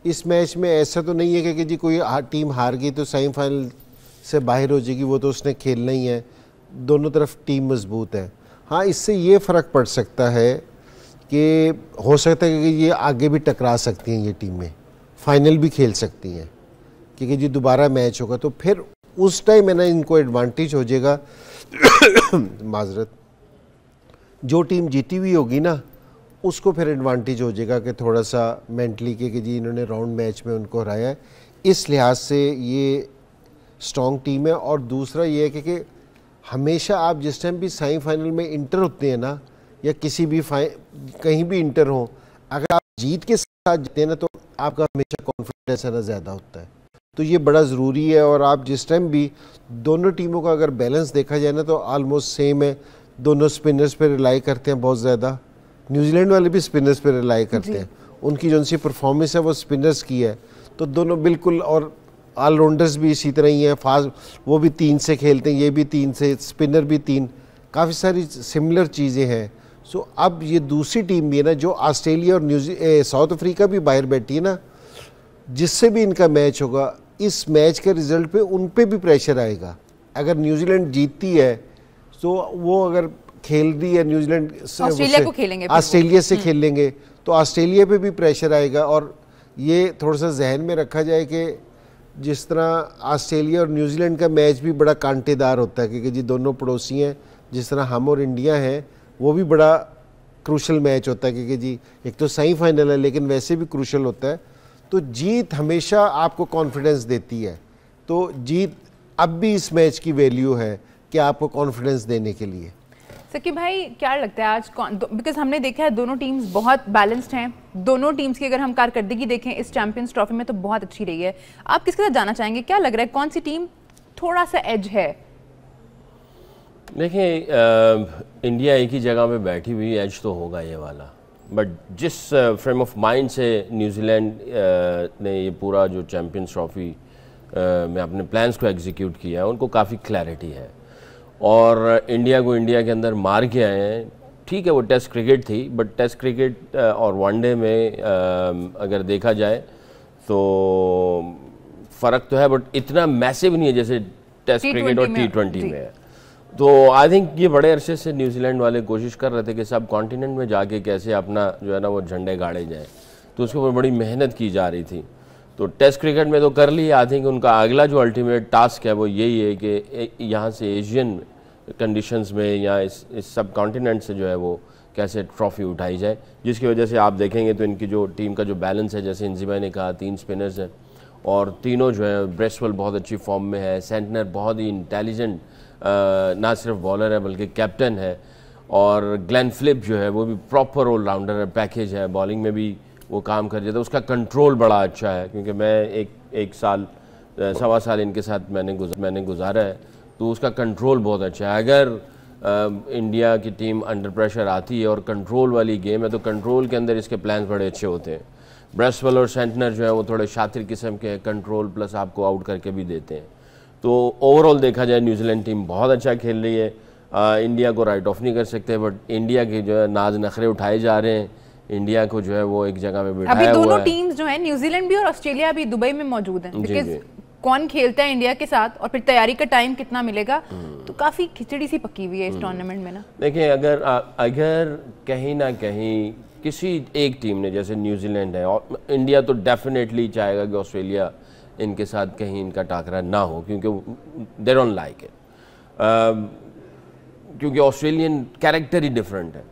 इस मैच में ऐसा तो नहीं है कि जी कोई टीम हार गई तो सेमीफाइनल से बाहर हो जाएगी, वो तो उसने खेलना ही है। दोनों तरफ टीम मजबूत है। हाँ, इससे ये फ़र्क पड़ सकता है कि हो सकता है कि ये आगे भी टकरा सकती हैं, ये टीमें फाइनल भी खेल सकती हैं, क्योंकि जी दोबारा मैच होगा तो फिर उस टाइम है ना इनको एडवांटेज हो जाएगा। माजरत, जो टीम जीती हुई होगी ना उसको फिर एडवांटेज हो जाएगा कि थोड़ा सा मेंटली कि जी इन्होंने राउंड मैच में उनको हराया है, इस लिहाज से ये स्ट्रॉन्ग टीम है। और दूसरा ये है कि हमेशा आप जिस टाइम भी सेमीफाइनल में इंटर होते हैं ना, या किसी भी कहीं भी इंटर हो, अगर आप जीत के साथ जीते हैं ना तो आपका हमेशा कॉन्फिडेंस है ना ज़्यादा होता है। तो ये बड़ा ज़रूरी है। और आप जिस टाइम भी दोनों टीमों का अगर बैलेंस देखा जाए ना तो ऑलमोस्ट सेम है। दोनों स्पिनर्स पे रिलाई करते हैं बहुत ज़्यादा, न्यूजीलैंड वाले भी स्पिनर्स पे रिलाई करते हैं, उनकी जो सी परफॉर्मेंस है वो स्पिनर्स की है। तो दोनों बिल्कुल, और ऑलराउंडर्स भी इसी तरह ही हैं, फास्ट वो भी 3 से खेलते हैं, ये भी 3 से, स्पिनर भी 3, काफ़ी सारी सिमिलर चीज़ें हैं। सो अब ये दूसरी टीम भी है ना जो ऑस्ट्रेलिया और साउथ अफ्रीका भी बाहर बैठी है ना, जिससे भी इनका मैच होगा, इस मैच के रिजल्ट पे उन पे भी प्रेशर आएगा। अगर न्यूजीलैंड जीतती है तो वो अगर खेल रही है न्यूजीलैंड से, ऑस्ट्रेलिया से खेल लेंगे तो ऑस्ट्रेलिया पे भी प्रेशर आएगा। और ये थोड़ा सा जहन में रखा जाए कि जिस तरह ऑस्ट्रेलिया और न्यूजीलैंड का मैच भी बड़ा कांटेदार होता है, क्योंकि जी दोनों पड़ोसी हैं, जिस तरह हम और इंडिया हैं, वो भी बड़ा क्रूशल मैच होता है, क्योंकि जी एक तो सेमीफाइनल है लेकिन वैसे भी क्रूशल होता है। तो जीत हमेशा आपको कॉन्फिडेंस देती है। तो जीत अब भी इस मैच की वैल्यू है कि आपको कॉन्फिडेंस देने के लिए। सकी भाई, क्या लगता है आज बिकॉज हमने देखा है दोनों टीम्स बहुत बैलेंस्ड हैं, दोनों टीम्स की अगर हम कारकर्दगी देखें इस चैंपियंस ट्रॉफी में तो बहुत अच्छी रही है। आप किसके साथ जाना चाहेंगे? क्या लग रहा है कौन सी टीम थोड़ा सा एज है? देखिए, इंडिया एक ही जगह पे बैठी हुई, एज तो होगा ये वाला, बट जिस फ्रेम ऑफ माइंड से न्यूजीलैंड ने ये पूरा जो चैंपियंस ट्रॉफी में अपने प्लान्स को एग्जीक्यूट किया है, उनको काफ़ी क्लैरिटी है और इंडिया को इंडिया के अंदर मार के आए हैं। ठीक है, वो टेस्ट क्रिकेट थी, बट टेस्ट क्रिकेट और वनडे में अगर देखा जाए तो फ़र्क तो है, बट इतना मैसिव नहीं है जैसे टेस्ट क्रिकेट और T20 में है। तो आई थिंक ये बड़े अरसे से न्यूजीलैंड वाले कोशिश कर रहे थे कि सब कॉन्टिनेंट में जाके कैसे अपना जो है ना वो झंडे गाड़े जाए, तो उसके ऊपर बड़ी मेहनत की जा रही थी। तो टेस्ट क्रिकेट में तो कर ली। आई थिंक उनका अगला जो अल्टीमेट टास्क है वो यही है कि यहाँ से एशियन कंडीशंस में या इस सब कॉन्टिनेंट से जो है वो कैसे ट्रॉफी उठाई जाए, जिसकी वजह से आप देखेंगे तो इनकी जो टीम का जो बैलेंस है, जैसे इंजिमा ने कहा 3 स्पिनर्स हैं और तीनों जो है, ब्रेसवेल बहुत अच्छी फॉर्म में है, सेंटनर बहुत ही इंटेलिजेंट ना सिर्फ बॉलर है बल्कि कैप्टन है, और ग्लेन फिलिप जो है वो भी प्रॉपर ऑलराउंडर है, पैकेज है, बॉलिंग में भी वो काम कर जाता है। उसका कंट्रोल बड़ा अच्छा है, क्योंकि मैं एक साल सवा साल इनके साथ मैंने गुजारा है, तो उसका कंट्रोल बहुत अच्छा है। अगर इंडिया की टीम अंडर प्रेशर आती है और कंट्रोल वाली गेम है तो कंट्रोल के अंदर इसके प्लान्स बड़े अच्छे होते हैं। ब्रेसवेल और सेंटनर जो है वो थोड़े शातिर किस्म के कंट्रोल प्लस आपको आउट करके भी देते हैं। तो ओवरऑल देखा जाए न्यूजीलैंड टीम बहुत अच्छा खेल रही है। इंडिया को राइट ऑफ नहीं कर सकते, बट इंडिया के जो है नाज नखरे उठाए जा रहे हैं, इंडिया को जो है वो एक जगह में बिठाया हुआ है। अभी दोनों टीम्स जो है, न्यूजीलैंड भी और ऑस्ट्रेलिया भी दुबई में मौजूद हैं, बिकॉज़ कौन खेलता है इंडिया के साथ और फिर तैयारी का टाइम कितना मिलेगा, तो काफी खिचड़ी सी पकी हुई है इस टूर्नामेंट में ना। देखिए, अगर कहीं ना कहीं किसी एक टीम ने, जैसे न्यूजीलैंड है, और इंडिया तो डेफिनेटली चाहेगा कि ऑस्ट्रेलिया इनके साथ कहीं इनका टाकरा ना हो, क्योंकि दे डोंट लाइक इट, क्योंकि ऑस्ट्रेलियन कैरेक्टर ही डिफरेंट है।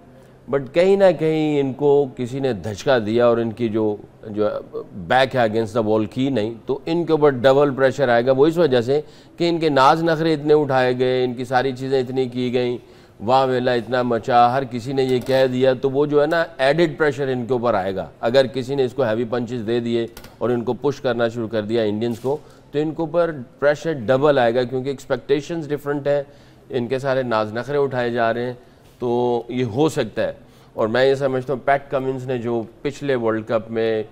बट कहीं ना कहीं इनको किसी ने धचका दिया और इनकी जो बैक है अगेंस्ट द वॉल की नहीं, तो इनके ऊपर डबल प्रेशर आएगा। वो इस वजह से कि इनके नाज नखरे इतने उठाए गए, इनकी सारी चीज़ें इतनी की गई, वाह वेला इतना मचा, हर किसी ने ये कह दिया, तो वो जो है ना एडिड प्रेशर इनके ऊपर आएगा। अगर किसी ने इसको हैवी पंचेस दे दिए और इनको पुश करना शुरू कर दिया इंडियंस को, तो इनके ऊपर प्रेशर डबल आएगा, क्योंकि एक्सपेक्टेशंस डिफरेंट है, इनके सारे नाज नखरे उठाए जा रहे हैं। तो ये हो सकता है। और मैं ये समझता हूँ पैट कमिंस ने जो पिछले वर्ल्ड कप में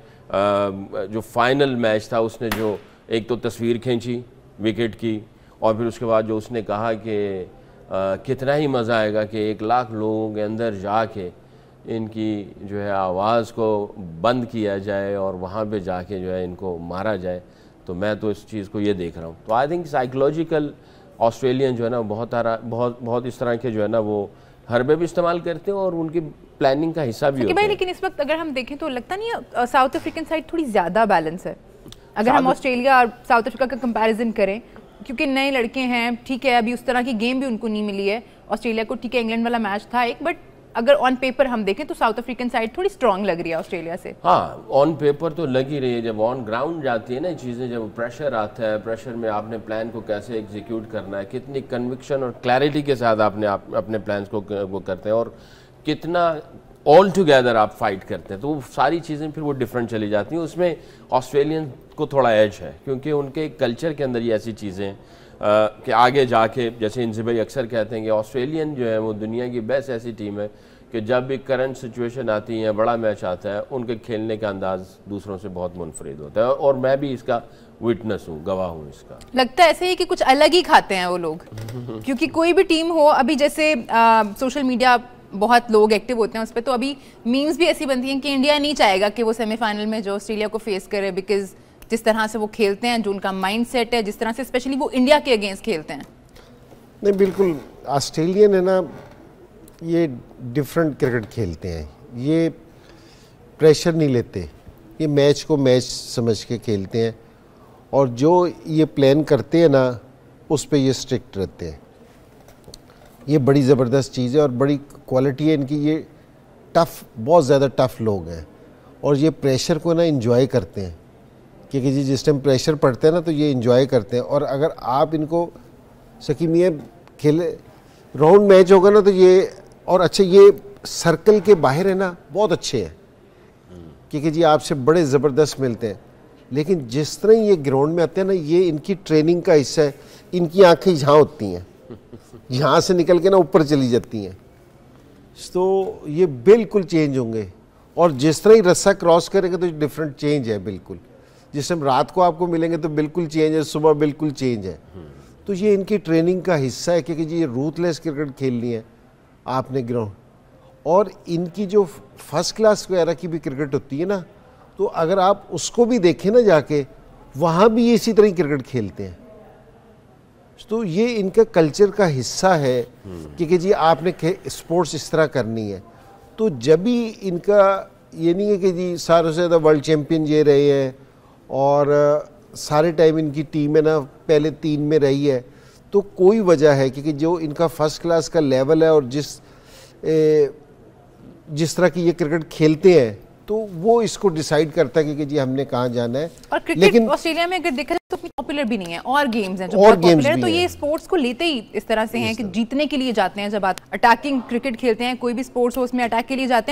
जो फाइनल मैच था, उसने जो एक तो तस्वीर खींची विकेट की, और फिर उसके बाद जो उसने कहा कि कितना ही मज़ा आएगा कि 1 लाख लोगों के अंदर जाके इनकी जो है आवाज़ को बंद किया जाए और वहाँ पे जाके जो है इनको मारा जाए। तो मैं तो इस चीज़ को ये देख रहा हूँ। तो आई थिंक साइकोलॉजिकल ऑस्ट्रेलियन जो है ना बहुत इस तरह के जो है ना वो हरबे भी इस्तेमाल करते हैं और उनकी प्लानिंग का हिस्सा भी होता है। लेकिन इस वक्त अगर हम देखें तो लगता नहीं है साउथ अफ्रीकन साइड थोड़ी ज़्यादा बैलेंस है अगर हम ऑस्ट्रेलिया और साउथ अफ्रीका का कंपैरिजन करें, क्योंकि नए लड़के हैं, ठीक है, अभी उस तरह की गेम भी उनको नहीं मिली है। ऑस्ट्रेलिया को ठीक है इंग्लैंड वाला मैच था एक, बट अगर ऑन पेपर हम देखें तो साउथ अफ्रीकन साइड थोड़ी स्ट्रांग लग रही है ऑस्ट्रेलिया से। हाँ, ऑन पेपर तो लग ही रही है। जब ऑन ग्राउंड जाती है ना चीज़ें, जब प्रेशर आता है, प्रेशर में आपने प्लान को कैसे एग्जीक्यूट करना है, कितनी कन्विक्शन और क्लैरिटी के साथ आपने अपने प्लान्स को वो करते हैं और कितना ऑल टुगेदर आप फाइट करते हैं, तो वो सारी चीज़ें फिर वो डिफरेंट चली जाती हैं। उसमें ऑस्ट्रेलियन को थोड़ा एज है क्योंकि उनके कल्चर के अंदर ये ऐसी चीज़ें कि आगे जाके, जैसे इनसे भाई अक्सर कहते हैं कि ऑस्ट्रेलियन जो है वो दुनिया की बेस्ट ऐसी टीम है कि जब भी करंट सिचुएशन आती है, बड़ा मैच आता है, उनके खेलने का अंदाज दूसरों से बहुत मुनफरिद होता है और मैं भी इसका विटनेस हूँ, गवाह हूँ इसका। लगता है ऐसे ही कि कुछ अलग ही खाते हैं वो लोग क्योंकि कोई भी टीम हो, अभी जैसे सोशल मीडिया बहुत लोग एक्टिव होते हैं उस पर, तो अभी मीम्स भी ऐसी बनती हैं कि इंडिया नहीं चाहेगा कि वो सेमीफाइनल में जो ऑस्ट्रेलिया को फेस करे, बिकॉज जिस तरह से वो खेलते हैं, जो उनका माइंड सेट है, जिस तरह से स्पेशली वो इंडिया के अगेंस्ट खेलते हैं। नहीं, बिल्कुल ऑस्ट्रेलियन है ना, ये डिफरेंट क्रिकेट खेलते हैं, ये प्रेशर नहीं लेते, ये मैच को मैच समझ के खेलते हैं और जो ये प्लान करते हैं ना उस पे ये स्ट्रिक्ट रहते हैं। ये बड़ी ज़बरदस्त चीज़ है और बड़ी क्वालिटी है इनकी। ये टफ़, बहुत ज़्यादा टफ़ लोग हैं और ये प्रेशर को ना इंजॉय करते हैं, क्योंकि जी जिस टाइम प्रेशर पड़ता है ना तो ये इंजॉय करते हैं। और अगर आप इनको सकीम ये खेले राउंड मैच होगा ना तो ये, और अच्छा ये सर्कल के बाहर है ना बहुत अच्छे हैं क्योंकि जी आपसे बड़े ज़बरदस्त मिलते हैं, लेकिन जिस तरह ये ग्राउंड में आते हैं ना, ये इनकी ट्रेनिंग का हिस्सा है। इनकी आंखें यहाँ होती हैं, यहाँ से निकल के ना ऊपर चली जाती हैं, तो ये बिल्कुल चेंज होंगे। और जिस तरह ही रस्सा क्रॉस करेंगे तो डिफरेंट चेंज है बिल्कुल। जिस टाइम रात को आपको मिलेंगे तो बिल्कुल चेंज है, सुबह बिल्कुल चेंज है। तो ये इनकी ट्रेनिंग का हिस्सा है क्योंकि जी ये रूथलेस क्रिकेट खेलनी है आपने ग्राउंड। और इनकी जो फर्स्ट क्लास वगैरह की भी क्रिकेट होती है ना, तो अगर आप उसको भी देखें ना जाके, वहाँ भी ये इसी तरह क्रिकेट खेलते हैं। तो ये इनका कल्चर का हिस्सा है क्योंकि जी आपने स्पोर्ट्स इस तरह करनी है। तो जब भी इनका ये नहीं है कि जी सारों से ज़्यादा वर्ल्ड चैम्पियन ये रहे हैं और सारे टाइम इनकी टीम है ना पहले 3 में रही है, तो कोई वजह है क्योंकि जो इनका फर्स्ट क्लास का लेवल है और जिस तरह की ये क्रिकेट खेलते हैं तो वो इसको डिसाइड करता है कि जी हमने कहाँ जाना है। और क्रिकेट ऑस्ट्रेलिया में अगर देखा जाए तो पॉपुलर भी नहीं है, और गेम्स हैं जो और पॉपुलर है, तो ये स्पोर्ट्स को लेते ही इस तरह से हैं कि जीतने के लिए जाते हैं। जब आप अटैकिंग क्रिकेट खेलते हैं, कोई भी स्पोर्ट्स हो उसमें अटैक के लिए जाते हैं।